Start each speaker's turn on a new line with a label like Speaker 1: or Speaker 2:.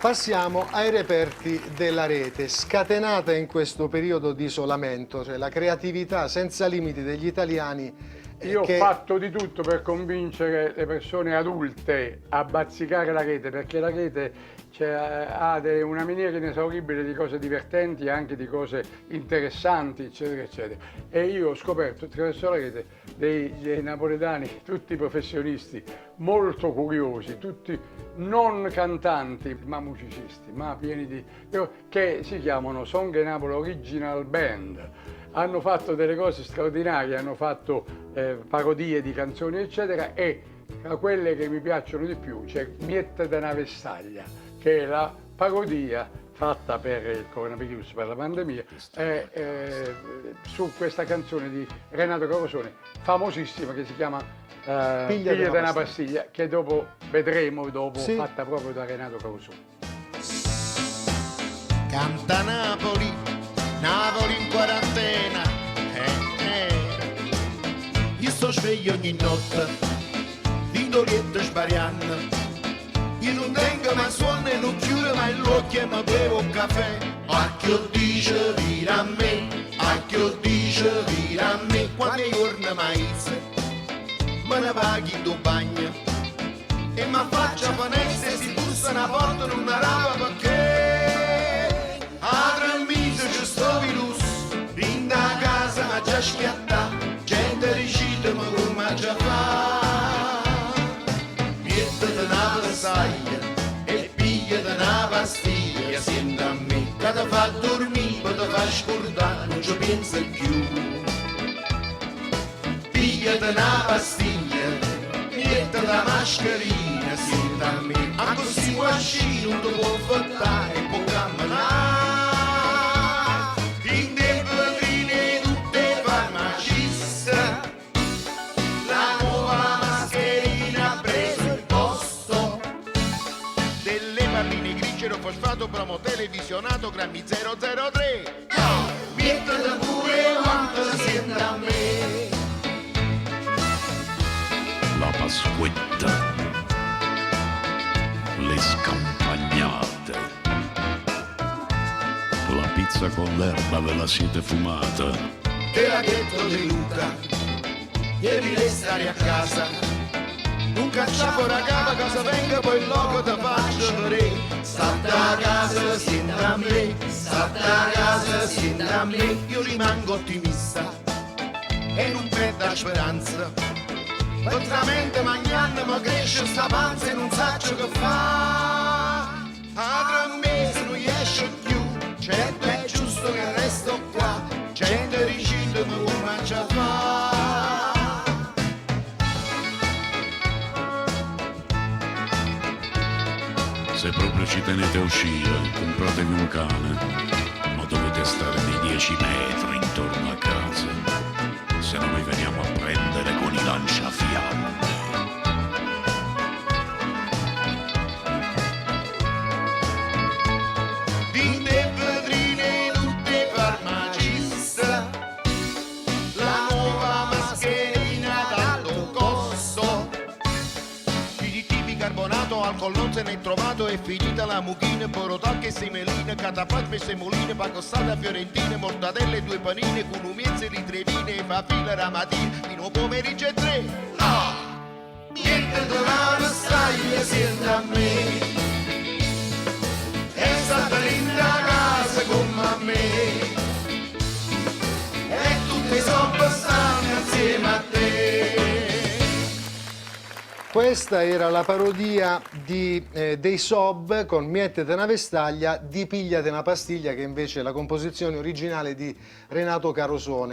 Speaker 1: Passiamo ai reperti della rete, scatenata in questo periodo di isolamento, cioè la creatività senza limiti degli italiani.
Speaker 2: Io ho fatto di tutto per convincere le persone adulte a bazzicare la rete, perché la rete ha una miniera inesauribile di cose divertenti e anche di cose interessanti, eccetera, eccetera. E io ho scoperto attraverso la rete dei napoletani, tutti professionisti, molto curiosi, tutti non cantanti, ma musicisti, ma pieni di... che si chiamano Song Napoli Original Band. Hanno fatto delle cose straordinarie, hanno fatto parodie di canzoni, eccetera, e tra quelle che mi piacciono di più c'è Miette de na Vestaglia, che è la parodia fatta per il coronavirus, per la pandemia, su questa canzone di Renato Carosone, famosissima, che si chiama Piglia de una pastiglia, che dopo vedremo,
Speaker 1: sì,
Speaker 2: fatta proprio da Renato Carosone.
Speaker 3: Canta Napoli, Napoli in quarantena, Io sto sveglio ogni notte, fino oriente sbariando. Io non tengo mai sonno e non chiudo mai l'occhio e mi bevo un caffè. A che dice vira a me, a che dice vira a me, quando è giorno maizze, me ne paghi in bagno e mi faccio a finestra e si bussa una porta in una rava perché a 3 mesi ci sto virus, vinta a casa ma già schiatta, gente ricita ma come già fa. Miette una vestaglia e piglia una pastiglia, senti a me, che ti fa dormire, che ti fa scordare, non ci pensa più. Piglia una pastiglia, miette la mascherina, senti a me, a così guasci non ti può fattare e può camminare. In te vetrine tutte farmaciste, la nuova mascherina ha preso il posto delle palline grigie, fosfato, promo televisionato, grammi 003. Mettete pure quanto sente a me.
Speaker 4: La Pasquetta, le scampagnate, la pizza con l'erba ve la siete fumata?
Speaker 3: Te l'ha detto De Luca, devi restare a casa, non caccia fuori a capa, cosa venga poi il loco ti faccio vedere. State a casa, senti a me, state a casa, senti a me, io rimango ottimista e non perdo la speranza. Veramente magnando mi cresce sta panza e non saccio che fa. A 3 mesi non esce più, certo è giusto che resto qua, gente ricita ma come già fa.
Speaker 4: Se proprio ci tenete a uscire, compratevi un cane, ma dovete stare di 10 metri intorno a casa, se no noi veniamo a prendere con i lanciafiamme.
Speaker 3: Dite vetrine tutte farmaciste, la nuova mascherina d'alto costo. DDT, bicarbonato, alcol non se n'è trovato, è finita la mucchina, porotacche e semeline, cataplasma e semoline, pacostata fiorentina, mortadelle e 2 panine, con umiezze di trevine, e fa fila la mattina, fino pomeriggio e 3. Ah! Niente di una vestaglia, senti a me, è stata linda casa come a me, e tutte sono stanno insieme a te.
Speaker 1: Questa era la parodia dei Sob con Miette de na Vestaglia, di Pigliate una pastiglia, che invece è la composizione originale di Renato Carosone.